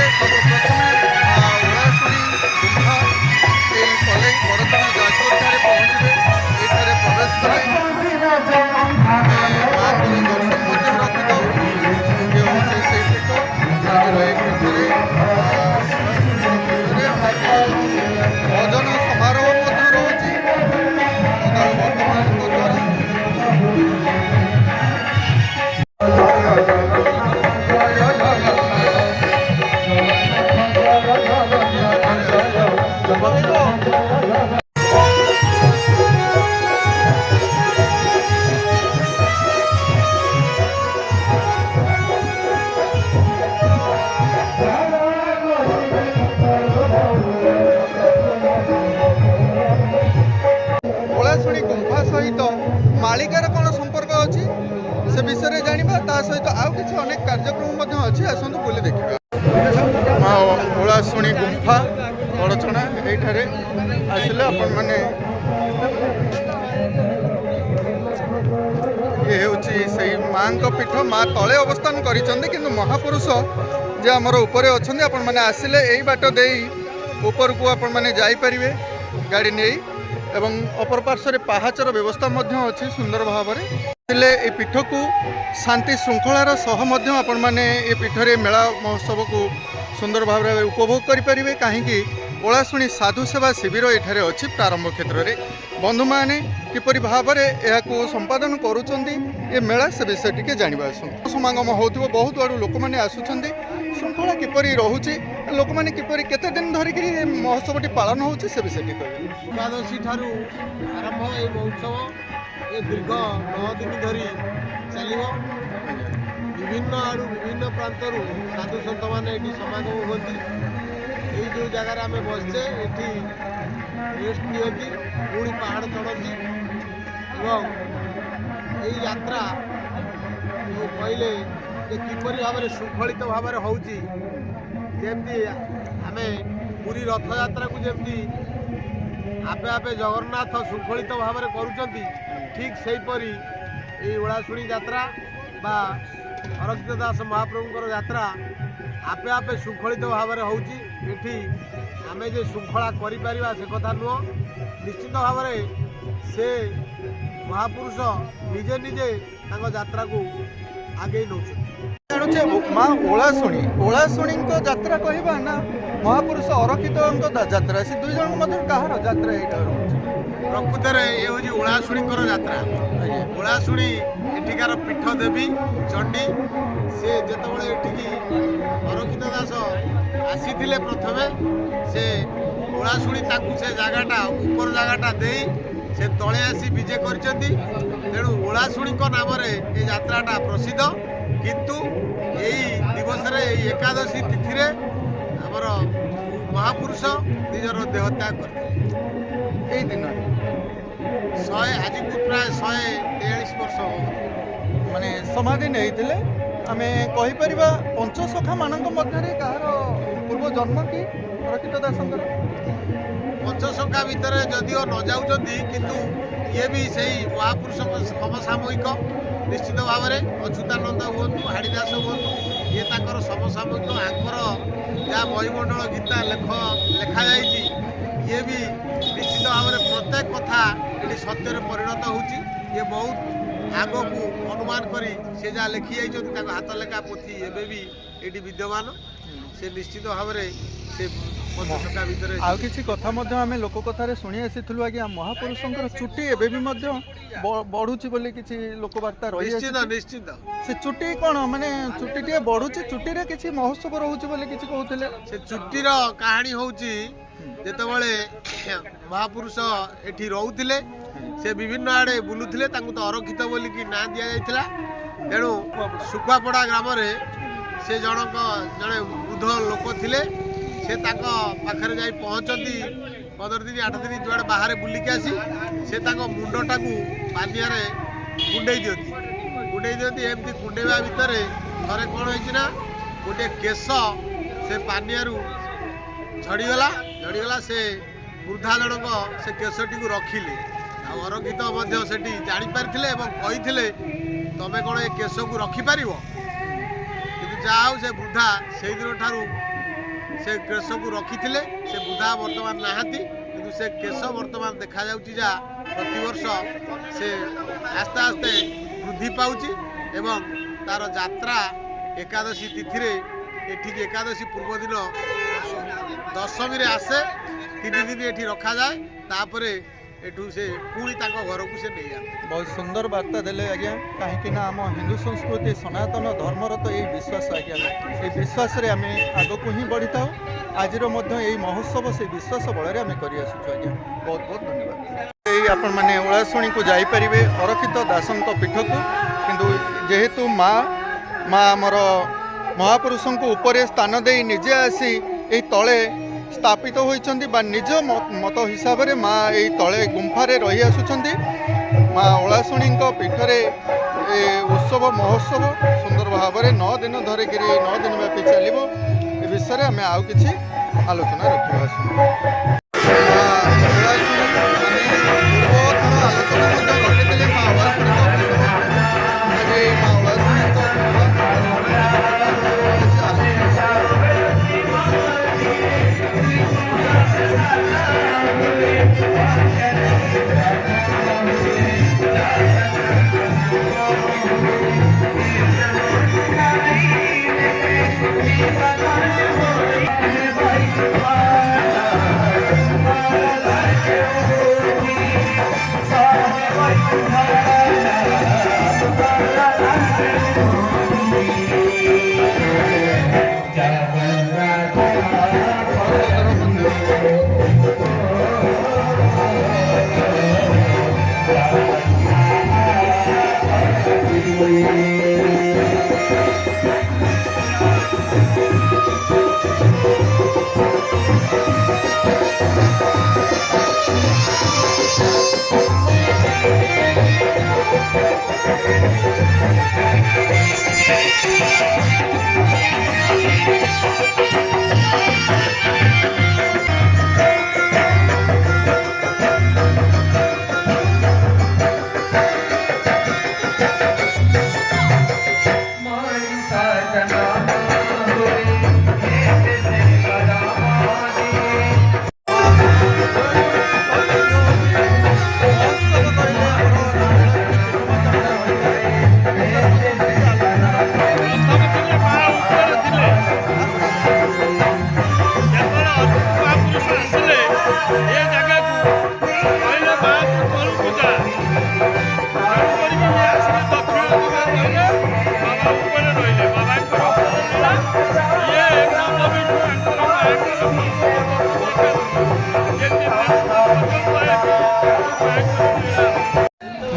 ସର୍ବପ୍ରଥମେ ଓଳାଶୁଣୀ ଗୁମ୍ଫା এই কলেজ বড়চଣା যাজপুর ঠারে পৌঁছবে এইখানে প্রবেশ করে মাଙ୍କର দর্ଶନ ମଧ୍ୟ ରଖିଥାଉ। ଇଏ ହେଉଛି ସେଇ ପୀଠ ଆଜିର ଏହି ପୀଠରେ ଭଜନ ସମାରୋହ ମଧ୍ୟ ରହୁଛି ସଦାଳ ବର୍ତ୍ତମାନଙ୍କ ଦ୍ୱାରା। ଓଳାଶୁଣୀ ଗୁମ୍ଫା ସହିତ ମାଳିକାର କ'ଣ ସମ୍ପର୍କ ଅଛି ସେ ବିଷୟରେ ଜାଣିବା, ତା ସହିତ ଆଉ କିଛି ଅନେକ କାର୍ଯ୍ୟକ୍ରମ ମଧ୍ୟ ଅଛି, ଆସନ୍ତୁ ବୁଲି ଦେଖିବା। ଓଳାଶୁଣୀ ଗୁମ୍ଫା ବଡ଼ଚଣା ଏଇଠାରେ ଆସିଲେ ଆପଣମାନେ ଇଏ ହେଉଛି ସେଇ ମାଙ୍କ ପୀଠ। ମା ତଳେ ଅବସ୍ଥାନ କରିଛନ୍ତି କିନ୍ତୁ ମହାପୁରୁଷ ଯେ ଆମର ଉପରେ ଅଛନ୍ତି। ଆପଣମାନେ ଆସିଲେ ଏଇ ବାଟ ଦେଇ ଉପରକୁ ଆପଣମାନେ ଯାଇପାରିବେ ଗାଡ଼ି ନେଇ ଏବଂ ଅପର ପାର୍ଶ୍ୱରେ ପାହାଚର ବ୍ୟବସ୍ଥା ମଧ୍ୟ ଅଛି ସୁନ୍ଦର ଭାବରେ। ଆସିଲେ ଏ ପୀଠକୁ ଶାନ୍ତି ଶୃଙ୍ଖଳାର ସହ ମଧ୍ୟ ଆପଣମାନେ ଏ ପୀଠରେ ମେଳା ମହୋତ୍ସବକୁ ସୁନ୍ଦର ଭାବରେ ଉପଭୋଗ କରିପାରିବେ। କାହିଁକି ଓଳାଶୁଣୀ ସାଧୁ ସେବା ଶିବିର ଏଠାରେ ଅଛି ପ୍ରାରମ୍ଭ କ୍ଷେତ୍ରରେ। ବନ୍ଧୁମାନେ କିପରି ଭାବରେ ଏହାକୁ ସମ୍ପାଦନ କରୁଛନ୍ତି ଏ ମେଳା ସେ ବିଷୟ ଟିକେ ଜାଣିବା ଆସନ୍ତୁ। ସମାଗମ ହେଉଥିବ, ବହୁତ ଆଡ଼ୁ ଲୋକମାନେ ଆସୁଛନ୍ତି। ଶୃଙ୍ଖଳା କିପରି ରହୁଛି, ଲୋକମାନେ କିପରି କେତେ ଦିନ ଧରିକି ମହୋତ୍ସବଟି ପାଳନ ହେଉଛି ସେ ବିଷୟ ଟିକେ କହିବେ। ଏକାଦଶୀ ଠାରୁ ଆରମ୍ଭ ଏହି ମହୋତ୍ସବ ଏ ଦୀର୍ଘ 9 ଦିନ ଧରି ଚାଲିବ। ବିଭିନ୍ନ ଆଡ଼ୁ ବିଭିନ୍ନ ପ୍ରାନ୍ତରୁ ସାଧୁ ସନ୍ଥମାନେ ଏଠି ସମାଗମ ହୁଅନ୍ତି। ଏଇ ଯେଉଁ ଜାଗାରେ ଆମେ ବସିଛେ ଏଠି ରେଷ୍ଟ ନିଅନ୍ତି, ପୁଣି ପାହାଡ଼ ଚଢ଼ନ୍ତି ଏବଂ ଏଇ ଯାତ୍ରା ଯେଉଁ କହିଲେ ଯେ କିପରି ଭାବରେ ଶୃଙ୍ଖଳିତ ଭାବରେ ହେଉଛି, ଯେମିତି ଆମେ ପୁରୀ ରଥଯାତ୍ରାକୁ ଯେମିତି ଆପେ ଆପେ ଜଗନ୍ନାଥ ଶୃଙ୍ଖଳିତ ଭାବରେ କରୁଛନ୍ତି, ଠିକ୍ ସେହିପରି ଏଇ ଓଳାଶୁଣୀ ଯାତ୍ରା ବା ଅରକ୍ଷିତ ଦାସ ମହାପ୍ରଭୁଙ୍କର ଯାତ୍ରା ଆପେ ଆପେ ଶୃଙ୍ଖଳିତ ଭାବରେ ହେଉଛି। ଏଠି ଆମେ ଯେ ଶୃଙ୍ଖଳା କରିପାରିବା ସେ କଥା ନୁହଁ, ନିଶ୍ଚିତ ଭାବରେ ସେ ମହାପୁରୁଷ ନିଜେ ନିଜେ ତାଙ୍କ ଯାତ୍ରାକୁ ଆଗେଇ ନେଉଛନ୍ତି। ଜାଣୁଛେ ମା ଓଳାଶୁଣୀଙ୍କ ଯାତ୍ରା କହିବା ନା ମହାପୁରୁଷ ଅରକ୍ଷିତଙ୍କ ଯାତ୍ରା, ସେ ଦୁଇ ଜଣଙ୍କ ମଧ୍ୟରେ କାହାର ଯାତ୍ରା ଏଇଟା ରହୁଛି? ପ୍ରକୃତରେ ଏ ହେଉଛି ଓଳାଶୁଣୀଙ୍କର ଯାତ୍ରା। ଓଳାଶୁଣୀ ଏଠିକାର ପୀଠ ଦେବୀ ଚଣ୍ଡୀ। ସେ ଯେତେବେଳେ ଏଠିକି ଅରକ୍ଷିତ ଦାସ ଆସିଥିଲେ ପ୍ରଥମେ, ସେ ଓଳାଶୁଣୀ ତାଙ୍କୁ ସେ ଜାଗାଟା ଉପର ଜାଗାଟା ଦେଇ ସେ ତଳେ ଆସି ବିଜେ କରିଛନ୍ତି। ତେଣୁ ଓଳାଶୁଣୀଙ୍କ ନାମରେ ଏ ଯାତ୍ରାଟା ପ୍ରସିଦ୍ଧ। କିନ୍ତୁ ଏଇ ଦିବସରେ ଏଇ ଏକାଦଶୀ ତିଥିରେ ଆମର ମହାପୁରୁଷ ନିଜର ଦେହତ୍ୟାଗ କରିଥିଲେ। ଏଇ ଦିନରେ ଆଜିକୁ ପ୍ରାୟ 143 ବର୍ଷ ମାନେ ସମାଧି ନେଇଥିଲେ। ଆମେ କହିପାରିବା ପଞ୍ଚସଖାମାନଙ୍କ ମଧ୍ୟରେ କାହାର ପୂର୍ବ ଜନ୍ମ କି ଅରକ୍ଷିତ ଦାସଙ୍କର? ପଞ୍ଚସଖା ଭିତରେ ଯଦିଓ ନ ଯାଉଛନ୍ତି କିନ୍ତୁ ଇଏ ବି ସେଇ ମହାପୁରୁଷଙ୍କ ସମସାମୟିକ। ନିଶ୍ଚିତ ଭାବରେ ଅଚ୍ୟୁତାନନ୍ଦ ହୁଅନ୍ତୁ, ହାଡ଼ିଦାସ ହୁଅନ୍ତୁ, ଇଏ ତାଙ୍କର ସମସାମୟିକ। ଆଙ୍କର ଯାହା ମହିମଣ୍ଡଳ ଗୀତା ଲେଖାଯାଇଛି, ଇଏ ବି ନିଶ୍ଚିତ ଭାବରେ ପ୍ରତ୍ୟେକ କଥା ଏଠି ସତ୍ୟରେ ପରିଣତ ହେଉଛି। ଇଏ ବହୁତ ଆଗକୁ ଅନୁମାନ କରି ସେ ଯାହା ଲେଖି ଯାଇଛନ୍ତି, ତାଙ୍କ ହାତ ଲେଖା ପୋଥି ଏବେ ବି ଏଠି ବିଦ୍ୟମାନ। ସେ ନିଶ୍ଚିତ ଭାବରେ ସେ ପଞ୍ଚସଖା ଭିତରେ ଆଉ କିଛି କଥା ମଧ୍ୟ ଆମେ ଲୋକ କଥାରେ ଶୁଣି ଆସିଥିଲୁ ଆଜ୍ଞା, ମହାପୁରୁଷଙ୍କର ଚୁଟି ଏବେ ବି ମଧ୍ୟ ବଢୁଛି ବୋଲି କିଛି ଲୋକବାର୍ତ୍ତା ରହିଛି। ନିଶ୍ଚିତ ସେ ଚୁଟି କ'ଣ ମାନେ ଚୁଟି ଟିକେ ବଢୁଛି, ଚୁଟିରେ କିଛି ମହୋତ୍ସବ ରହୁଛି ବୋଲି କିଛି କହୁଥିଲେ। ସେ ଚୁଟିର କାହାଣୀ ହେଉଛି, ଯେତେବେଳେ ମହାପୁରୁଷ ଏଠି ରହୁଥିଲେ ସେ ବିଭିନ୍ନ ଆଡ଼େ ବୁଲୁଥିଲେ, ତାଙ୍କୁ ତ ଅରକ୍ଷିତ ବୋଲିକି ନାଁ ଦିଆଯାଇଥିଲା। ତେଣୁ ଶୁଖୁଆପଡ଼ା ଗ୍ରାମରେ ସେ ଜଣେ ବୃଦ୍ଧ ଲୋକ ଥିଲେ। ସେ ତାଙ୍କ ପାଖରେ ଯାଇ ପହଞ୍ଚନ୍ତି 15 ଦିନ 8 ଦିନ ଯୁଆଡ଼େ ବାହାରେ ବୁଲିକି ଆସି ସେ ତାଙ୍କ ମୁଣ୍ଡଟାକୁ ପାନିଆରେ କୁଣ୍ଡେଇ ଦିଅନ୍ତି। ଏମିତି କୁଣ୍ଡେଇବା ଭିତରେ ଥରେ କ'ଣ ହେଇଛି ନା, ଗୋଟିଏ କେଶ ସେ ପାନିଆରୁ ଝଡ଼ିଗଲା। ସେ ବୃଦ୍ଧା ଜଣକ ସେ କେଶଟିକୁ ରଖିଲେ। ଆଉ ଅରକ୍ଷିତ ମଧ୍ୟ ସେଠି ଜାଣିପାରିଥିଲେ ଏବଂ କହିଥିଲେ, ତମେ କ'ଣ ଏ କେଶକୁ ରଖିପାରିବ? କିନ୍ତୁ ଯାହା ହଉ ସେ ବୃଦ୍ଧା ସେଇଦିନ ଠାରୁ से केशକୁ ରଖିଥିଲେ ସେ ବୁଧା ବର୍ତ୍ତମାନ ନାହାନ୍ତି କିନ୍ତୁ ସେ କେଶ ବର୍ତ୍ତମାନ ଦେଖାଯାଉଛି ଯାହା ପ୍ରତିବର୍ଷ ସେ ଆସ୍ତେ ଆସ୍ତେ ବୃଦ୍ଧି ପାଉଛି ଏବଂ ତାର ଯାତ୍ରା ଏକାଦଶୀ ତିଥିରେ ଏଠିକି ଏକାଦଶୀ ପୂର୍ବ ଦିନ ଦଶମୀରେ ଆସେ 3 ଦିନ ଏଠି ରଖାଯାଏ ତାପରେ एठू से पुणी घर को से नहीं आते। बहुत सुंदर वार्ता देले आज्ञा कहीं आम हिंदू संस्कृति सनातन धर्मर तो यही विश्वास आज्ञा ये विश्वास रे आम आग को ही बढ़ी था आज यही महोत्सव से विश्वास बल आम कर आज्ञा बहुत बहुत धन्यवाद। यही आपण मैंने ओलाशुणी को जापर अरक्षित दासों पीठ को किंतु जेहेतु माँ आमर महापुरुषों को ऊपर स्थान दे निजे आसी यही तले स्थापित होइछन्ति बा निज मत हिसाब रे माँ यही तले गुंफारे रही आसुछन्ति। माँ ओलाशुणी पीठरे उत्सव महोत्सव सुंदर भाव में 9 दिन धरिक 9 दिन व्यापी चलो ए विषय आम आउ कि आलोचना रखा।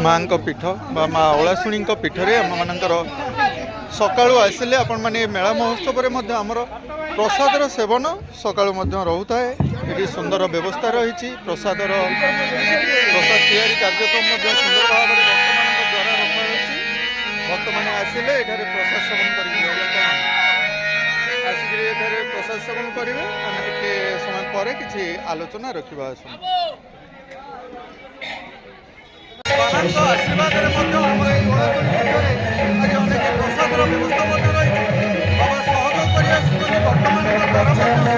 माँ पीठ बा माँ ओलाशुणी पीठरे आम मानकर सकाळु आसिले आपण माने मेला महोत्सव आमर प्रसादर सेवन सकाळु रोता है ये सुंदर व्यवस्था रही प्रसाद तैयारी कार्यक्रम सुंदर भाव में भक्त द्वारा रखा भक्त मैंने आसिले ये प्रसाद सेवन कर प्रसाद सेवन करेंगे आम टे समय पर किसी आलोचना रखा आशीर्वाद प्रसादर व्यवस्था रही बाबा सहयोग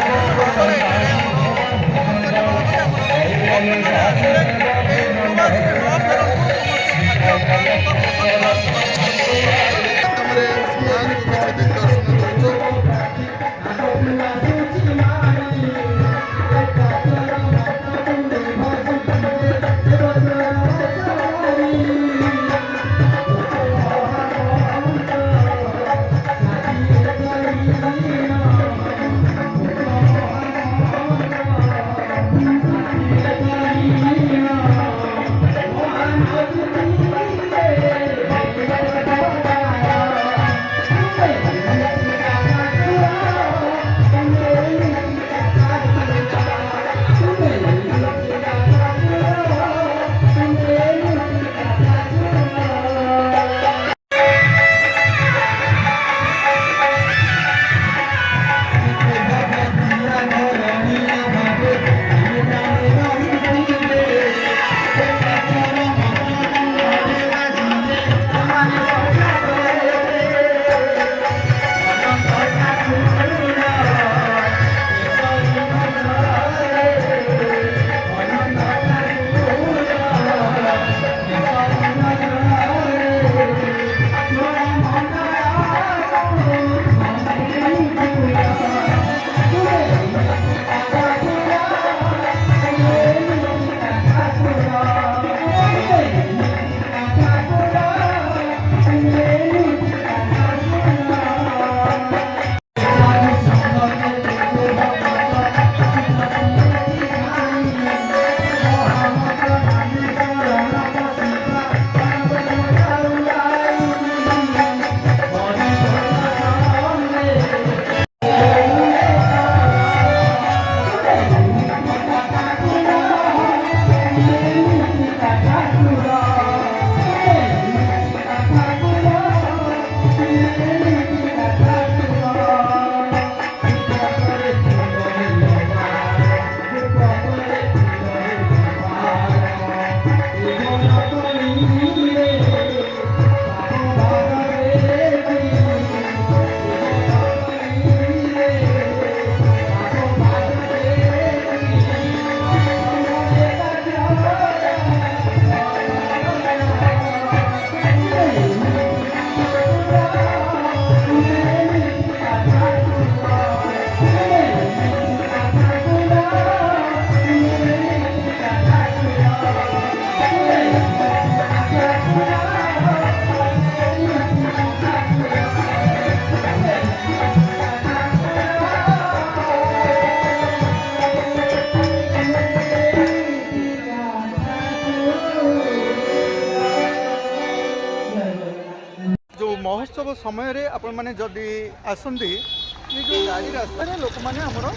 महोत्सव समय आपण मैंने जदि आसती ये जो गाड़ी रास्ता लोक मैंने आमर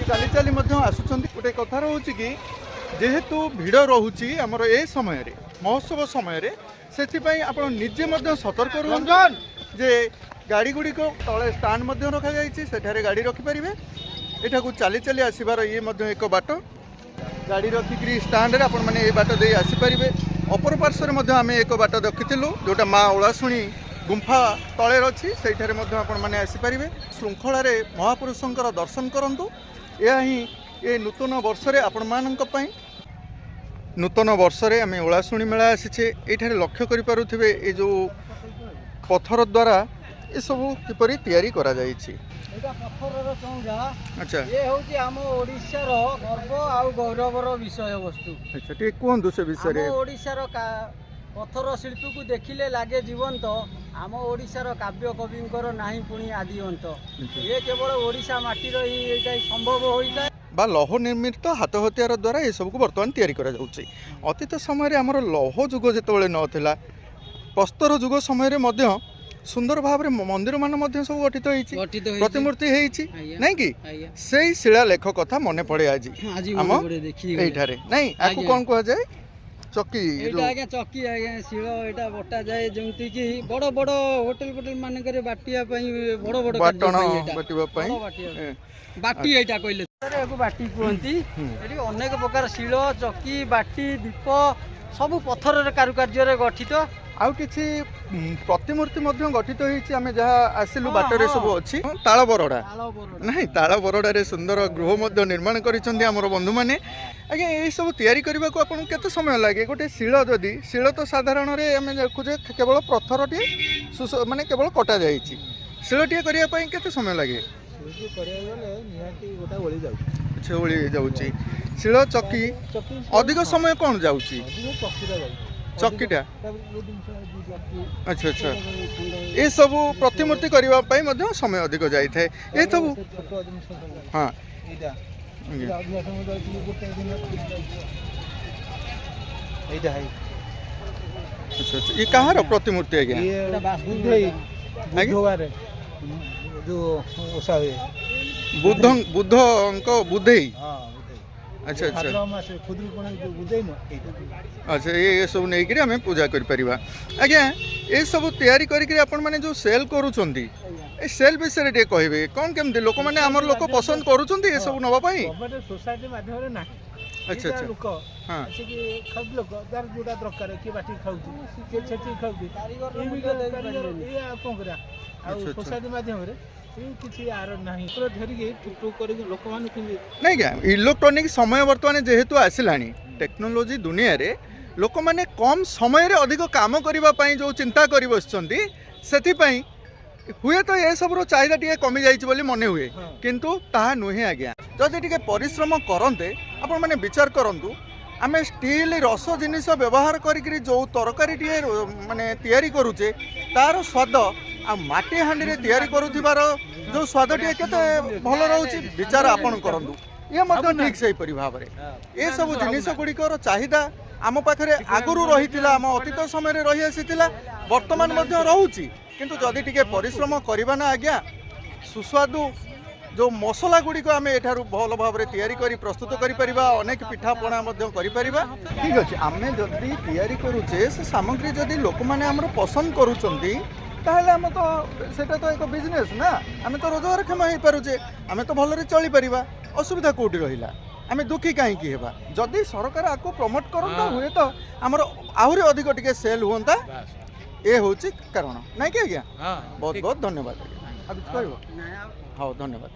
चली चली आसुँच गोटे कथा रोच कि जेहेतु भिड़ रोचे आमर ए समय महोत्सव समय से आप निजे सतर्क रुहन जे गाड़ी गुड़िक तले स्टाण्ड रखा जाठारे गाड़ी रखिपारे एठा को चली चली आसबार ये एक बाट गाड़ी रखिक स्टाण्ड आप बाट दे आसीपारे अपर पार्श्व आम एक बाट रखिलु जोटा माँ ओलाशुणी गुंफा तले अच्छी से आपने आसीपारे श्रृंखलार महापुरुषंकर दर्शन करूँ यह ही ये नूतन वर्ष आपण मानी नूतन वर्ष आम ओलाशुणी मेला आसीचे ये लक्ष्य करें ये जो पत्थर द्वारा ये सब किपरि तैयारी करा जाइछि। एटा पत्थरर चौंजा अच्छा ये होची आम ओडिशार गर्व आ गौरवर विषय वस्तु। अच्छा ठीक कोन से विषय रे आम ओडिशार पत्थर शिल्प को देखिले लागे जीवंत आम ओडिशार काव्य कविंकर नाही पुणी आदिवंत ये केवल ओडिशा माटीर ही एटा संभव होइता बा लौह निर्मित हाथ हथियार द्वारा ये सब को वर्तमान तैयारी करा जाउछि। अतीत समय आमर लौह जुग जेतबेले नथिला प्रस्तर जुग समय मध्य सुंदर भाव में मंदिर मान सब गठित प्रतिमूर्ति नहीं कि से शिलालेख कथा मन पड़े आज आम ये नहीं आपको कौन कह जाए चक्की आज्ञा चक्की आज्ञा शिल एटा बटा जाए जमती कि बड़ बड़ होटल होटल मानकर बाटिया बड़ बड़ बाटण बाटिबा बाटी एटा कहले एको बाटी कहंती एटी अनेक प्रकार शिल चक्की बाटी दीप सब पत्थर कारुकार्य रे गठित आउ किछि प्रतिमूर्ति मध्य गठित होईछि आमे जहा आसिलु बाटरे सब अछि ताळ बरडा नहीं ताळ बरडा सुंदर गृह मध्य निर्माण करिसंदी हमर बंधु माने आगे ए सब तैयारी करबा को आपन केते समय लागे गोटे शिल जदी शिल तो साधारण रे आमे देखु जे केवल पत्थरटी माने केवल कटा जाईछि शिलटी करिया पई केते समय लागे करिया गले निहाती गोटा ओळी जाउ अच्छा ओळी जाउछि शिल चक्की अधिक समय कोन जाउछि चक्कीरा जाउ चक्कीटा अच्छा अच्छा ये सब प्रतिमूर्ति करने समय अधिक जाए ये सब हाँ अच्छा अच्छा ये कहाँ प्रतिमूर्ति बुद्धई अच्छा अच्छा अच्छा ये सब नहीं करी हमें पूजा कर परिबा आज्ञा ये सब तैयारी करी आपण माने जो सेल करूछंती ए सेल विषय रे कहबे कोन केमते लोक माने हमर लोक पसंद करूछंती ये सब नबा पई सोसाइटी माध्यम रे ना अच्छा अच्छा लोक हां से कि सब लोक दार जोडा दरकार कि बाटी खाउची के छेची खाउची ये आ कोन करा आ सोसाइटी माध्यम रे किसी आर नहीं पूरा धरिके टुक कर लोक मान नहीं क्या इलेक्ट्रोनिक समय बर्तमान जेहेतु आसिलानी टेक्नोलोजी दुनिया रे लोक माने कम समय रे अधिक काम करिबा पई जो चिंता करि बसचंती सेथि पई हुए तो ये सब रो चाहिदा टिके कमी जाइछि बोली मने हुए किंतु ताहा नुहे आज्ञा जदि टिके परिश्रम करंते आपण माने विचार करंतु आमे स्टील रस जिनिस व्यवहार करिकरी जो तरकारी टिके माने तैयारी करूचे तार स्वाद आ माटी हांडी रे तैयारी करूथिबार जो स्वाद टिके केते भल रहउची विचार आपण करंतु ये मध्य ठीक से परि भाव रे ए सब जिनिस गुड़िकर चाहिदा आम पाखरे आगुरु रहितिला आम अतीत समय रे रहि आसीतिला वर्तमान मध्य रहउची किंतु जदि टिके परिश्रम करिबा ना आज्ञा सुस्वादु जो मसला गुड़िक आम एठारु भल भाव में तैयारी करी प्रस्तुत करि परिबा अनेक पिठा पणा मध्य करि परिबा ठीक अछि आमे जदि तैयारी करूचे से सामग्री जदि लोक माने हमर पसंद करूचंती ताहले हम तो सेटा तो एक बिजनेस ना आमे तो रोजगारक्षम हो पारुचे आमे तो भलरे चली परिबा असुविधा कोठी रहिला आमे दुखी काहे की हेबा जदि सरकार आको प्रमोट करंता हुए तो हमर आहुरी अधिक टिके सेल होंता ए होची कारण नाही कि आज्ञा बहुत बहुत धन्यवाद आज्ञा अब कुछ कहबो हां धन्यवाद।